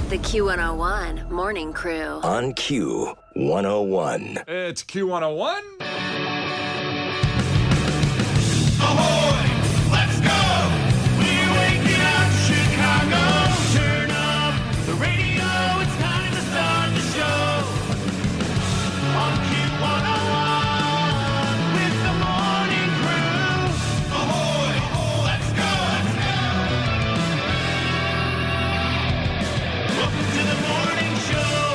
The Q101 Morning Crew. On Q101. It's Q101. Ahoy! Let's go! We're waking up Chicago. Turn up the radio. It's time to start the show. On Q101 with the Morning Crew. Ahoy! Let's go! Welcome to the morning show.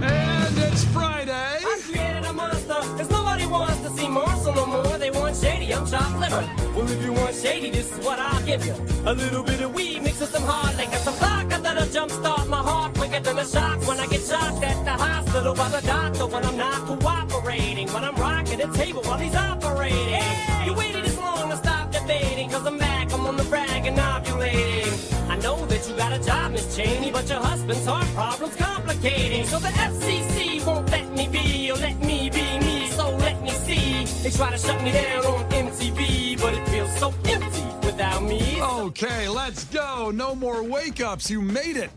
And it's Friday. I created a monster, cause nobody wants to see Marshall no more. They want shady, I'm chopped liver. Well, if you want shady, this is what I'll give you. A little bit of weed mixed with some hard liquor, some vodka that'll jumpstart my heart quicker than a shock when I get shocked at the hospital by the doctor when I'm not cooperating. When I'm rocking the table while he's operating. Hey! You waited this long to stop debating, cause I'm back, I'm on the brag and ovulating. I know that you got a job, Miss Cheney, but your husband's heart problem's complicating. So the FCC won't let me be, or let me be me, so let me see. They try to shut me down on MTV, but it feels so empty without me. Okay, let's go. No more wake-ups. You made it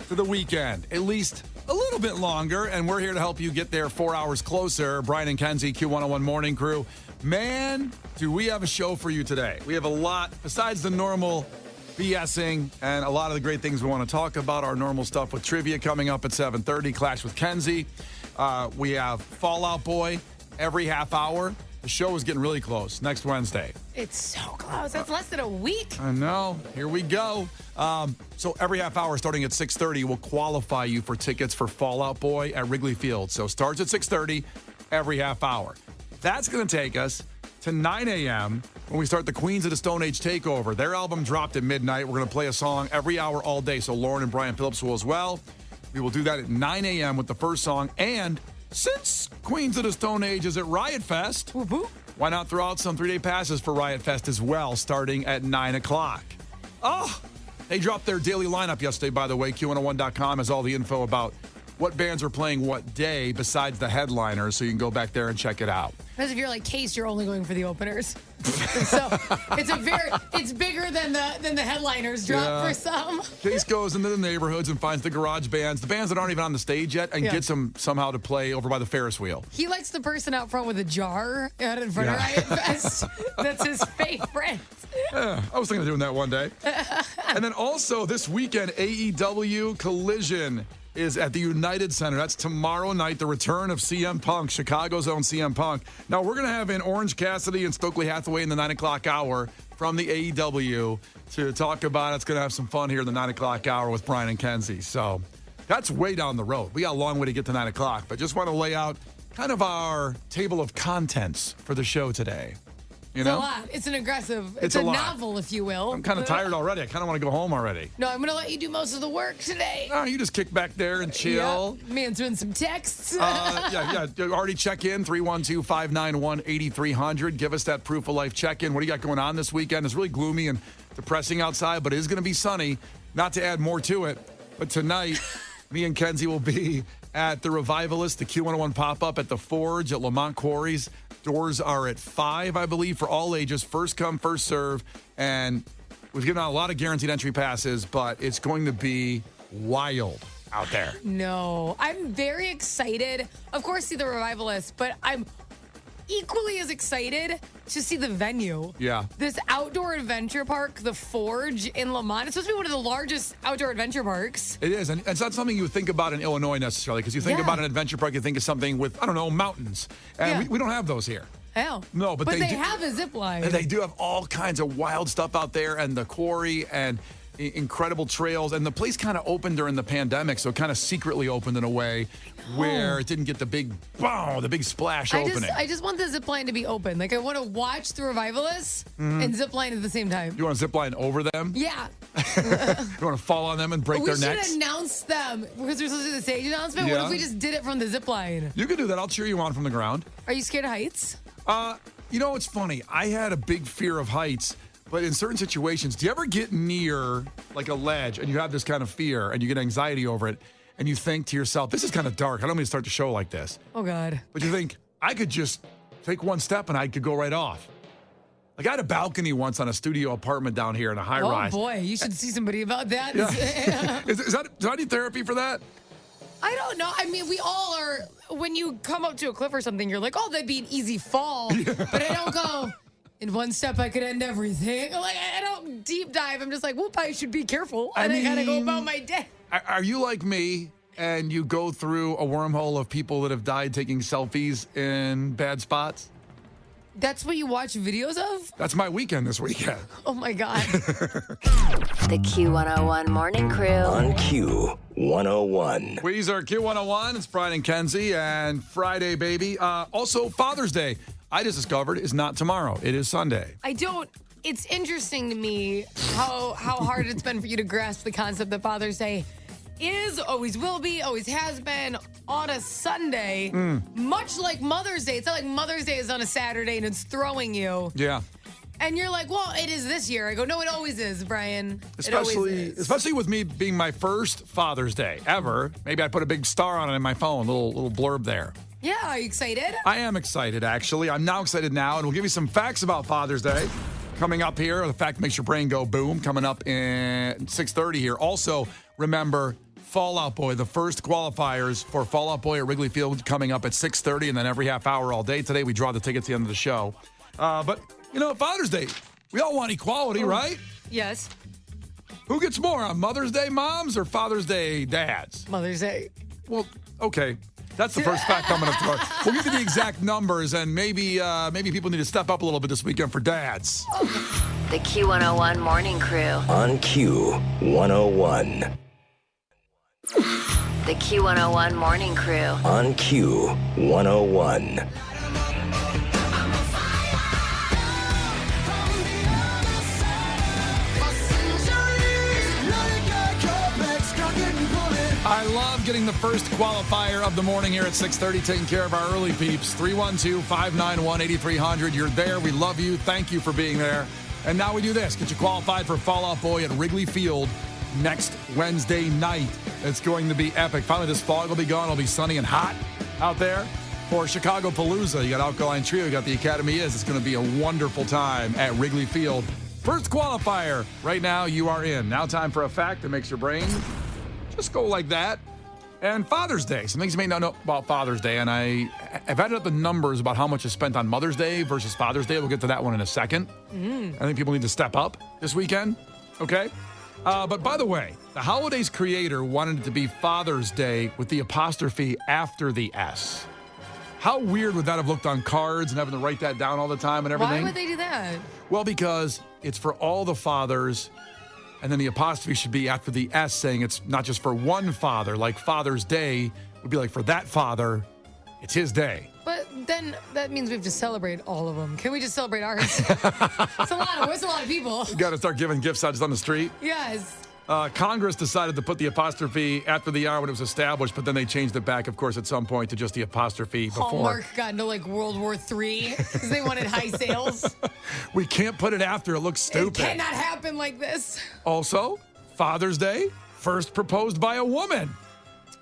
to the weekend. At least a little bit longer, and we're here to help you get there 4 hours closer. Brian and Kenzie, Q101 Morning Crew. Man, do we have a show for you today. We have a lot, besides the normal BSing and a lot of the great things we want to talk about, our normal stuff with trivia coming up at 7:30, Clash with Kenzie. We have Fall Out Boy every half hour. The show is getting really close. Next Wednesday. It's so close. It's less than a week. I know. Here we go. So every half hour starting at 6:30 will qualify you for tickets for Fall Out Boy at Wrigley Field. So starts at 6:30 every half hour. That's going to take us to 9 a.m. when we start the Queens of the Stone Age takeover. Their album dropped at midnight. We're going to play a song every hour all day. So Lauren and Brian Phillips will as well. We will do that at 9 a.m. with the first song. And since Queens of the Stone Age is at Riot Fest, why not throw out some 3-day passes for Riot Fest as well, starting at 9 o'clock? Oh, they dropped their daily lineup yesterday, by the way. Q101.com has all the info about what bands are playing what day besides the headliners, so you can go back there and check it out. Because if you're like Case, you're only going for the openers. So it's bigger than the headliners drop for some. Case goes into the neighborhoods and finds the garage bands, the bands that aren't even on the stage yet, and gets them somehow to play over by the Ferris wheel. He likes the person out front with a jar out in front of Riot Fest. That's his favorite. Yeah, I was thinking of doing that one day. And then also this weekend, AEW Collision is at the United Center. That's tomorrow night, the return of CM Punk, Chicago's own CM Punk. Now, we're going to have in Orange Cassidy and Stokely Hathaway in the 9 o'clock hour from the AEW to talk about it. It's going to have some fun here in the 9 o'clock hour with Brian and Kenzie. So that's way down the road. We got a long way to get to 9 o'clock, but just want to lay out kind of our table of contents for the show today. You know? It's a lot. It's an aggressive, It's a a lot. novel, if you will. I'm kind of tired already. I kind of want to go home already. No, I'm going to let you do most of the work today. Oh, you just kick back there and chill. Yeah, me answering some texts. Yeah. Already check in, 312-591-8300. Give us that proof of life check-in. What do you got going on this weekend? It's really gloomy and depressing outside, but it is going to be sunny. Not to add more to it, but tonight, me and Kenzie will be at the Revivalist, the Q101 pop-up at the Forge at Lamont Quarries. Doors are at 5, I believe, for all ages. First come, first serve. And we've given out a lot of guaranteed entry passes, but it's going to be wild out there. No, I'm very excited. Of course, see the Revivalist, but I'm equally as excited to see the venue. Yeah. This outdoor adventure park, the Forge in Lamont. It's supposed to be one of the largest outdoor adventure parks. It is, and it's not something you would think about in Illinois necessarily, because you think about an adventure park, you think of something with, I don't know, mountains. And we don't have those here. Hell. No, but they do have a zip line. And they do have all kinds of wild stuff out there, and the quarry and incredible trails. And the place kind of opened during the pandemic, so it kind of secretly opened in a way where it didn't get the big splash opening. I just want the zip line to be open. Like, I want to watch the Revivalists and zip line at the same time. You want to zip line over them? Yeah. You want to fall on them and break their necks? We should announce them because we're supposed to do the stage announcement. What if we just did it from the zip line? You could do that. I'll cheer you on from the ground. Are you scared of heights? You know, it's funny. I had a big fear of heights, but in certain situations, do you ever get near like a ledge and you have this kind of fear and you get anxiety over it and you think to yourself, this is kind of dark. I don't mean to start the show like this. Oh, God. But you think, I could just take one step and I could go right off. Like I had a balcony once on a studio apartment down here in a high Oh, rise. boy. You should see somebody about that. Yeah. Do I need therapy for that? I don't know. I mean, we all are. When you come up to a cliff or something, you're like, oh, that'd be an easy fall. But I don't go, in one step, I could end everything. Like, I don't deep dive. I'm just like, whoop, I should be careful. And I gotta go about my day. Are you like me and you go through a wormhole of people that have died taking selfies in bad spots? That's what you watch videos of? That's my weekend this weekend. Oh, my God. The Q101 Morning Crew. On Q101. Weezer, Q101. It's Brian and Kenzie, and Friday, baby. Also, Father's Day, I just discovered, is not tomorrow. It is Sunday. It's interesting to me how hard it's been for you to grasp the concept that Father's Day is, always will be, always has been on a Sunday, much like Mother's Day. It's not like Mother's Day is on a Saturday and it's throwing you. Yeah. And you're like, well, it is this year. I go, no, it always is, Brian. It always is. Especially with me being my first Father's Day ever. Maybe I put a big star on it in my phone, little blurb there. Yeah, are you excited? I am excited, actually. I'm now excited now, and we'll give you some facts about Father's Day coming up here. The fact that makes your brain go boom, coming up in 6:30 here. Also, remember, Fall Out Boy, the first qualifiers for Fall Out Boy at Wrigley Field coming up at 6:30, and then every half hour all day. Today, we draw the tickets at the end of the show. But, you know, Father's Day, we all want equality, right? Yes. Who gets more on Mother's Day moms or Father's Day dads? Mother's Day. Well, okay. That's the first fact I'm going to throw. We'll get to the exact numbers, and maybe people need to step up a little bit this weekend for dads. The Q101 Morning Crew. On Q101. The Q101 Morning Crew. On Q101. I love getting the first qualifier of the morning here at 6:30, taking care of our early peeps. 312-591-8300. You're there. We love you. Thank you for being there. And now we do this. Get you qualified for Fall Out Boy at Wrigley Field next Wednesday night. It's going to be epic. Finally, this fog will be gone. It'll be sunny and hot out there. For Chicago Palooza, you got Alkaline Trio, you got the Academy Is. It's going to be a wonderful time at Wrigley Field. First qualifier. Right now, you are in. Now time for a fact that makes your brain just go like that. And Father's Day. Some things you may not know about Father's Day. And I've added up the numbers about how much is spent on Mother's Day versus Father's Day. We'll get to that one in a second. I think people need to step up this weekend. Okay? But by the way, the holiday's creator wanted it to be Father's Day with the apostrophe after the S. How weird would that have looked on cards and having to write that down all the time and everything? Why would they do that? Well, because it's for all the fathers, and then the apostrophe should be after the S, saying it's not just for one father. Like Father's Day would be like for that father, it's his day. But then that means we have to celebrate all of them. Can we just celebrate ours? It's a lot of people. You got to start giving gifts out just on the street. Yes. Congress decided to put the apostrophe after the R when it was established, but then they changed it back, of course, at some point to just the apostrophe before. Hallmark got into like World War III because they wanted high sales. We can't put it after. It looks stupid. It cannot happen like this. Also, Father's Day, first proposed by a woman.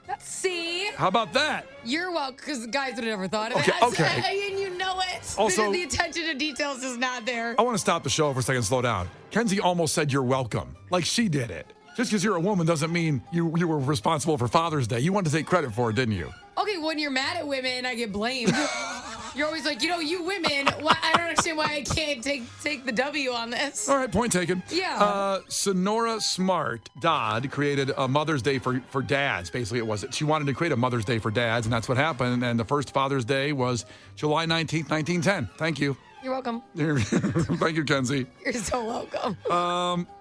Let's see. How about that? You're welcome, because the guys would have never thought of Okay, that. okay. And you know it. Also- the attention to details is not there. I want to stop the show for a second, slow down. Kenzie almost said you're welcome, like she did it. Just because you're a woman doesn't mean you were responsible for Father's Day. You wanted to take credit for it, didn't you? Okay, when you're mad at women, I get blamed. You're always like, you women, I don't understand why I can't take the W on this. All right, point taken. Yeah. Sonora Smart Dodd created a Mother's Day for dads. Basically, it was. She wanted to create a Mother's Day for dads, and that's what happened. And the first Father's Day was July 19th, 1910. Thank you. You're welcome. Thank you, Kenzie. You're so welcome.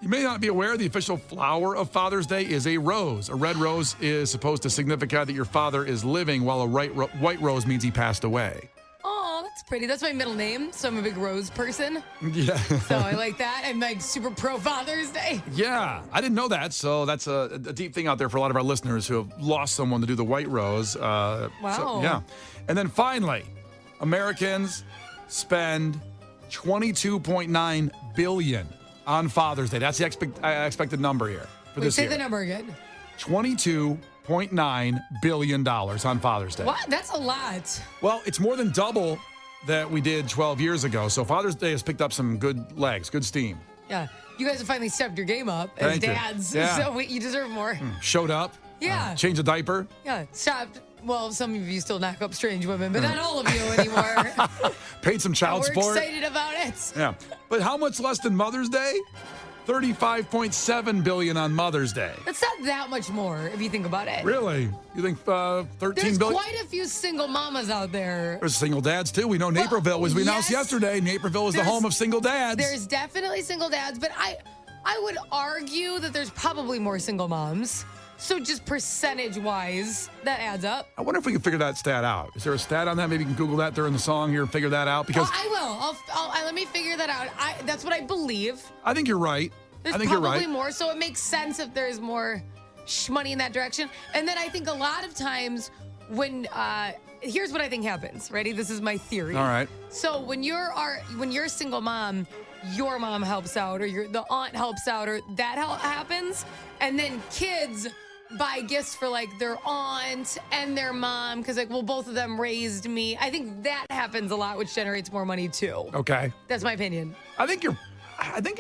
You may not be aware the official flower of Father's Day is a rose. A red rose is supposed to signify that your father is living, while a white rose means he passed away. Oh, that's pretty. That's my middle name, so I'm a big rose person. Yeah. So I like that. I'm like super pro Father's Day. Yeah, I didn't know that. So that's a deep thing out there for a lot of our listeners who have lost someone to do the white rose. Wow. So, yeah. And then finally, Americans spend $22.9 billion on Father's Day. That's the expected number here for this year. Say the number again. $22.9 billion on Father's Day. What? That's a lot. Well, it's more than double that we did 12 years ago. So Father's Day has picked up some good legs, good steam. Yeah. You guys have finally stepped your game up as Thank you. dads. Yeah. So you deserve more. Showed up. Yeah. Changed a diaper. Yeah. Stopped. Well, some of you still knock up strange women, but not all of you anymore. Paid some child We're support. excited about it. Yeah. But how much less than Mother's Day? $35.7 billion on Mother's Day. It's not that much more if you think about it. Really? You think $13 There's billion? quite a few single mamas out there. There's single dads too. We know Naperville, as we announced yes. yesterday, Naperville is the There's- home of single dads. There's definitely single dads, but I would argue that there's probably more single moms. So just percentage-wise, that adds up. I wonder if we can figure that stat out. Is there a stat on that? Maybe you can Google that during the song here and figure that out. Because I will. Let me figure that out. That's what I believe. I think you're right. There's I think probably you're right. more, so it makes sense if there's more money in that direction. And then I think a lot of times when here's what I think happens. Ready? This is my theory. All right. So when you're a single mom, your mom helps out, or the aunt helps out, or that happens, and then kids buy gifts for like their aunt and their mom because like, well, both of them raised me. I think that happens a lot, which generates more money too. Okay. That's my opinion. I think you're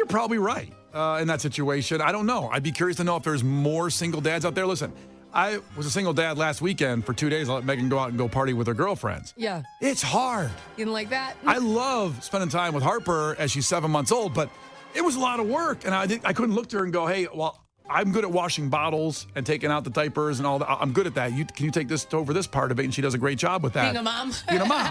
probably right in that situation. I don't know. I'd be curious to know if there's more single dads out there. Listen, I was a single dad last weekend for 2 days. I let Megan go out and go party with her girlfriends. Yeah. It's hard. You didn't like that? I love spending time with Harper as she's 7 months old, but it was a lot of work. And I couldn't look to her and go, hey, well, I'm good at washing bottles and taking out the diapers and all that. I'm good at that. Can you take this over this part of it? And she does a great job with that. Being a mom. Being a mom.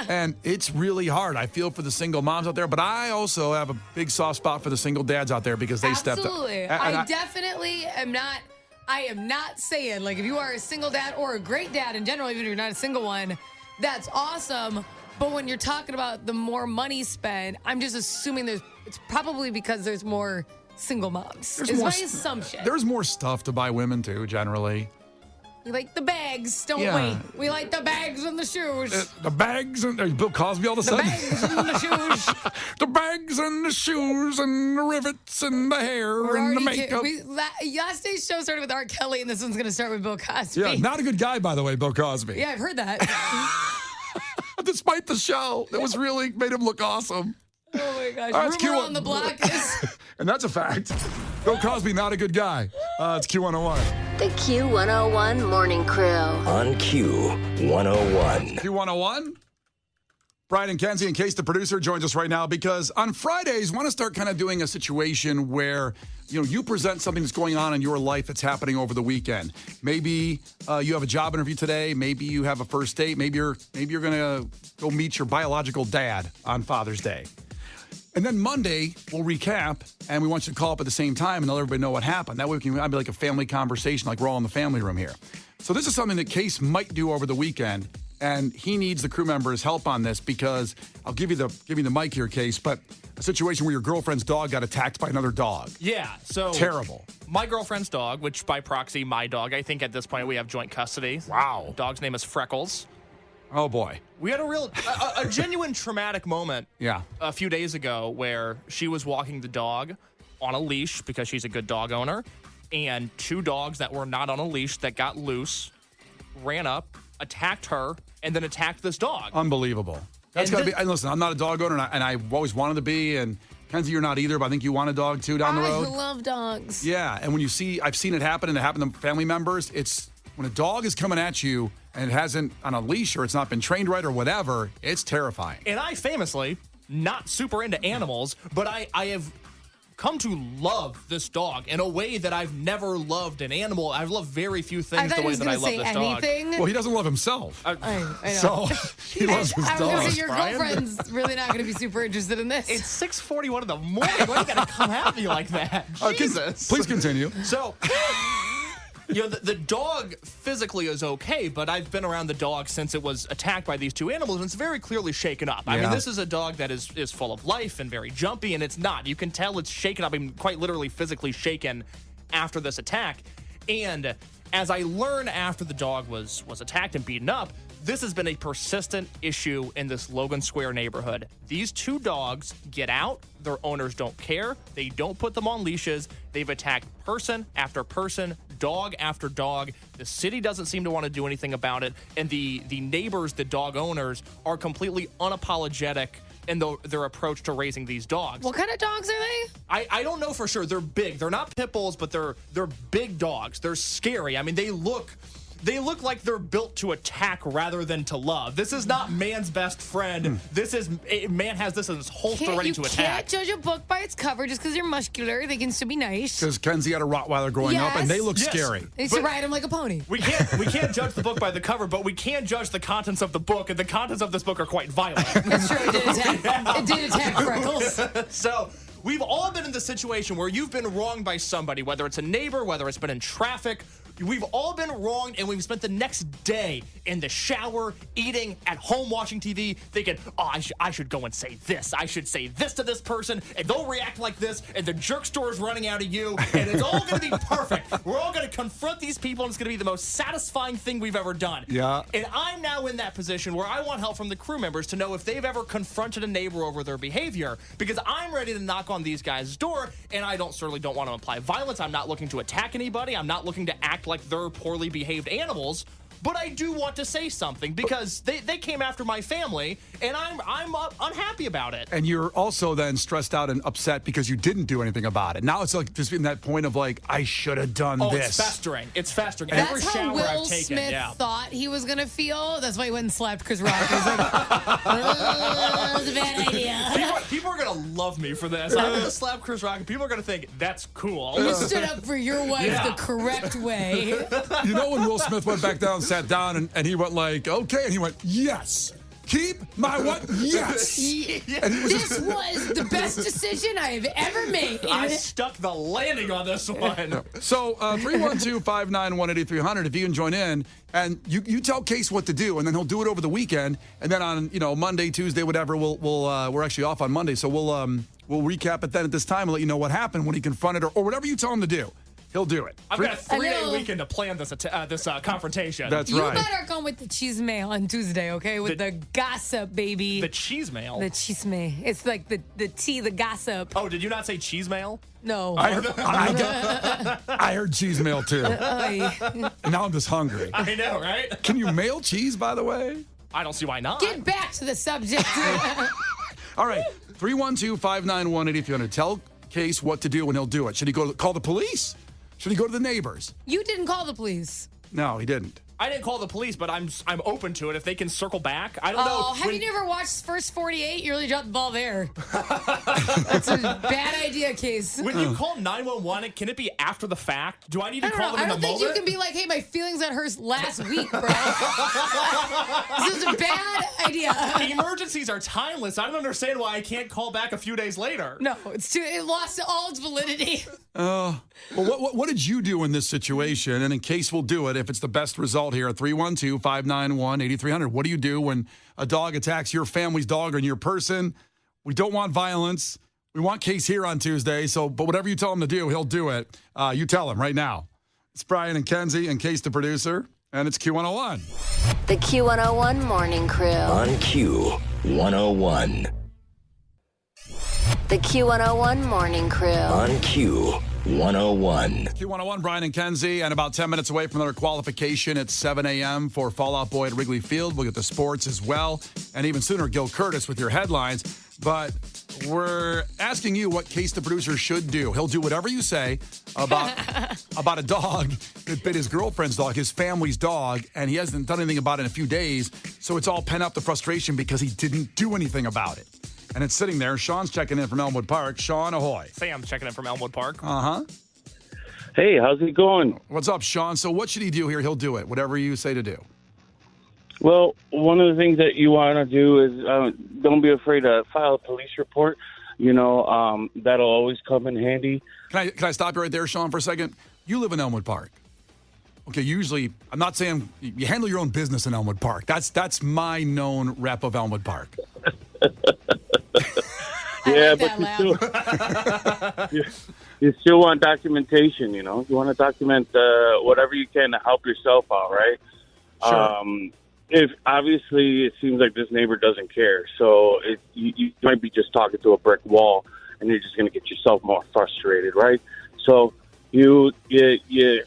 And it's really hard. I feel for the single moms out there, but I also have a big soft spot for the single dads out there because they stepped up. Absolutely. I definitely am not. I am not saying, like, if you are a single dad or a great dad in general, even if you're not a single one, that's awesome. But when you're talking about the more money spent, I'm just assuming it's probably because there's more single moms. Is my assumption. There's more stuff to buy women too, generally. We like the bags, don't Yeah. we? We like the bags and the shoes. The bags and Bill Cosby all of a The sudden. bags and the shoes. The bags and the shoes and the rivets and the hair We're and the already makeup. last day's show started with R. Kelly, and this one's going to start with Bill Cosby. Yeah, not a good guy, by the way, Bill Cosby. Yeah, I've heard that. Despite the show, it was really made him look awesome. Oh my gosh. All right, it's Rumor Q1. on the block is And that's a fact. Bill Cosby, not a good guy. It's Q101. The Q101 Morning Crew. On Q101. Q101. Brian and Kenzie, in case the producer joins us right now, because on Fridays, want to start kind of doing a situation where, you present something that's going on in your life that's happening over the weekend. Maybe you have a job interview today. Maybe you have a first date. Maybe you're going to go meet your biological dad on Father's Day. And then Monday, we'll recap, and we want you to call up at the same time and let everybody know what happened. That way, it'll be like a family conversation, like we're all in the family room here. So this is something that Case might do over the weekend, and he needs the crew members' help on this because I'll give you the mic here, Case, but a situation where your girlfriend's dog got attacked by another dog. Yeah, so Terrible. my girlfriend's dog, which by proxy, my dog, I think at this point we have joint custody. Wow. Dog's name is Freckles. Oh, boy. We had a genuine traumatic moment Yeah. a few days ago where she was walking the dog on a leash because she's a good dog owner, and two dogs that were not on a leash that got loose ran up, attacked her, and then attacked this dog. Unbelievable. That's got to be. And listen, I'm not a dog owner, and I've always wanted to be. And Kenzie, you're not either, but I think you want a dog too down the road. I love dogs. Yeah, and when I've seen it happen, and it happened to family members. It's when a dog is coming at you and it hasn't on a leash or it's not been trained right or whatever. It's terrifying. And I famously, not super into animals, but I have come to love this dog in a way that I've never loved an animal. I've loved very few I things thought the he way was that I going to love say this dog. anything. Well, he doesn't love himself, I know. so he loves his I was going to dog. say, your Brian. girlfriend's really not going to be super interested in this. It's 6:41 in the morning. Why you gotta come at me like that? Jesus. Please continue. So, the dog physically is okay, but I've been around the dog since it was attacked by these two animals, and it's very clearly shaken up. I mean, Yeah. this is a dog that is full of life and very jumpy, and it's not. You can tell it's shaken up. I mean, quite literally physically shaken after this attack. And as I learn after the dog was attacked and beaten up, this has been a persistent issue in this Logan Square neighborhood. These two dogs get out. Their owners don't care. They don't put them on leashes. They've attacked person after person, dog after dog. The city doesn't seem to want to do anything about it. And the neighbors, the dog owners, are completely unapologetic in their approach to raising these dogs. What kind of dogs are they? I don't know for sure. They're big. They're not pit bulls, but they're big dogs. They're scary. I mean, they look like they're built to attack rather than to love. This is not man's best friend. Man has this in his holster ready to attack. You can't judge a book by its cover just because they're muscular. They can still be nice. Because Kenzie had a Rottweiler growing up, and they look scary. They used to ride him like a pony. We can't judge the book by the cover, but we can judge the contents of the book, and the contents of this book are quite violent. That's true. It did attack Freckles. So we've all been in the situation where you've been wronged by somebody, whether it's a neighbor, whether it's been in traffic. We've all been wronged, and we've spent the next day in the shower, eating, at home watching TV, thinking, oh, I should go and say this. I should say this to this person, and they'll react like this, and the jerk store is running out of you, and it's all going to be perfect. We're all going to confront these people, and it's going to be the most satisfying thing we've ever done. Yeah. And I'm now in that position where I want help from the crew members to know if they've ever confronted a neighbor over their behavior, because I'm ready to knock on these guys' door, and I certainly don't want to apply violence. I'm not looking to attack anybody. I'm not looking to act like they're poorly behaved animals, but I do want to say something because they came after my family, and I'm unhappy about it. And you're also then stressed out and upset because you didn't do anything about it. Now it's like just in that point of like, I should have done this. It's festering. It's festering. That's Every how shower Will I've taken, Smith thought he was going to feel. That's why he went and slapped Chris Rock. He was like, that was a bad idea. People are going to love me for this. I'm going to slap Chris Rock, and people are going to think, that's cool. You stood up for your wife the correct way. You know when Will Smith went back down, sat down, and he went like, okay, and he went, yes. Keep my what? Yes. And he was This was the best decision I have ever made. I stuck the landing on this one. So 312-591-8300, if you can join in, and you tell Case what to do, and then he'll do it over the weekend, and then on Monday, Tuesday, whatever, we're actually off on Monday, so we'll recap it then at this time and let you know what happened when he confronted her, or whatever you tell him to do. He'll do it. I've got a 3-day weekend to plan this confrontation. That's You right. better come with the cheese mail on Tuesday, okay? With the gossip, baby. The cheese mail? The cheese mail. It's like the tea, the gossip. Oh, did you not say cheese mail? No. I heard cheese mail too. And now I'm just hungry. I know, right? Can you mail cheese, by the way? I don't see why not. Get back to the subject. All right, 312-591-8300. Tell Case what to do and he'll do it. Should he call the police? Should he go to the neighbors? You didn't call the police. No, he didn't. I didn't call the police, but I'm open to it if they can circle back. I don't know. Have you never watched First 48? You really dropped the ball there. That's a bad idea, Case. When you call 911, can it be after the fact? Do I need to call them I in don't the think moment? you can be like, hey, my feelings got hurt last week, bro. This is a bad idea. Emergencies are timeless. I don't understand why I can't call back a few days later. No, it lost all its validity. Well, what did you do in this situation? And in Case we'll do it if it's the best result here at 312-591-8300. What do you do when a dog attacks your family's dog or your person? We don't want violence. We want Case here on Tuesday. But whatever you tell him to do, he'll do it. You tell him right now. It's Brian and Kenzie and Case the producer, and it's Q101. The Q101 Morning Crew. On Q101. The Q101 Morning Crew. On Q101. Q101, Brian and Kenzie, and about 10 minutes away from their qualification at 7 a.m. for Fall Out Boy at Wrigley Field. We'll get the sports as well, and even sooner, Gil Curtis with your headlines. But we're asking you what Case the producer should do. He'll do whatever you say about a dog that bit his girlfriend's dog, his family's dog, and he hasn't done anything about it in a few days, so it's all pent up, the frustration, because he didn't do anything about it. And it's sitting there. Sean's checking in from Elmwood Park. Sean, ahoy. Sam's checking in from Elmwood Park. Uh-huh. Hey, how's it going? What's up, Sean? So what should he do here? He'll do it, whatever you say to do. Well, one of the things that you want to do is don't be afraid to file a police report. That'll always come in handy. Can I stop you right there, Sean, for a second? You live in Elmwood Park. Okay, usually, I'm not saying you handle your own business in Elmwood Park. That's my known rep of Elmwood Park. Yeah, but you still want documentation, You want to document whatever you can to help yourself out, right? Sure. if obviously it seems like this neighbor doesn't care, so you might be just talking to a brick wall, and you're just going to get yourself more frustrated, right? So you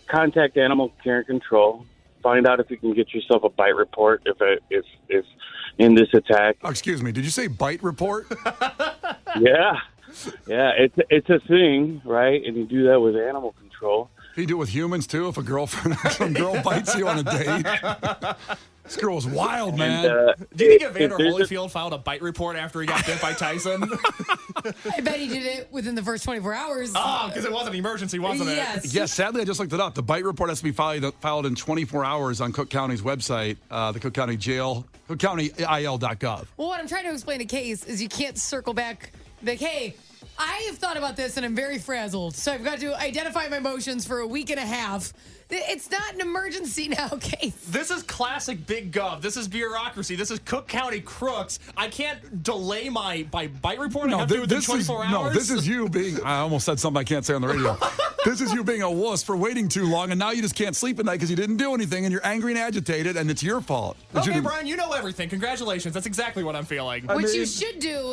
contact Animal Care and Control, find out if you can get yourself a bite report if in this attack. Oh, excuse me, did you say bite report? Yeah, it's a thing, right? And you do that with Animal Control. You do it with humans too. If some girl bites you on a date, this girl was wild, man. Do you think Evander Holyfield filed a bite report after he got bit by Tyson? I bet he did it within the first 24 hours. Oh, because it was an emergency, wasn't it? Yes, sadly, I just looked it up. The bite report has to be filed in 24 hours on Cook County's website, the Cook County Jail, cookcountyil.gov. Well, what I'm trying to explain to Case is you can't circle back, like, hey, I have thought about this and I'm very frazzled, so I've got to identify my emotions for a week and a half. It's not an emergency now, Case. This is classic Big Gov. This is bureaucracy. This is Cook County crooks. I can't delay my bite report. I have to do it within 24 hours. No, this is you being, I almost said something I can't say on the radio. This is you being a wuss for waiting too long, and now you just can't sleep at night because you didn't do anything, and you're angry and agitated, and it's your fault. Okay, Brian, you know everything. Congratulations. That's exactly what I'm feeling. What you should do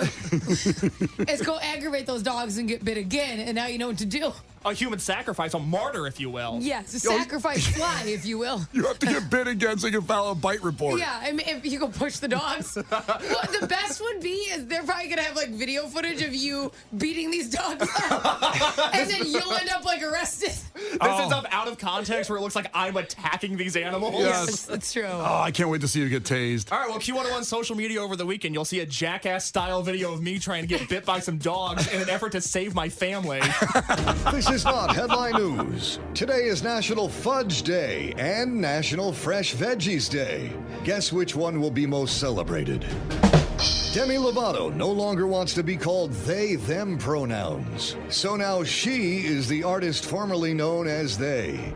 is go aggravate those dogs and get bit again, and now you know what to do. A human sacrifice, a martyr, if you will. Yes, a sacrifice fly, if you will. You have to get bit again so you can file a bite report. Yeah, I mean, if you go push the dogs. What the best would be is they're probably going to have, like, video footage of you beating these dogs up. And then you'll end up, like, arrested. This ends up out of context where it looks like I'm attacking these animals. Yes, that's true. Oh, I can't wait to see you get tased. All right, well, Q101 social media over the weekend, you'll see a Jackass-style video of me trying to get bit by some dogs in an effort to save my family. This is not headline news. Today is National Fudge Day and National Fresh Veggies Day. Guess which one will be most celebrated? Demi Lovato no longer wants to be called they, them pronouns. So now she is the artist formerly known as they.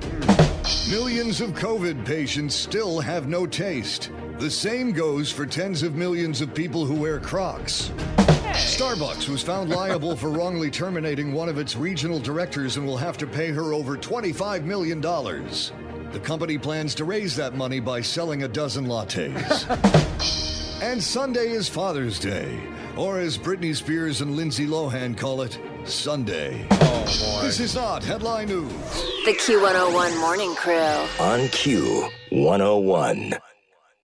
Millions of COVID patients still have no taste. The same goes for tens of millions of people who wear Crocs. Starbucks was found liable for wrongly terminating one of its regional directors and will have to pay her over $25 million. The company plans to raise that money by selling a dozen lattes. And Sunday is Father's Day, or as Britney Spears and Lindsay Lohan call it, Sunday. Oh, boy. This is not headline news. The Q101 Morning Crew. On Q101.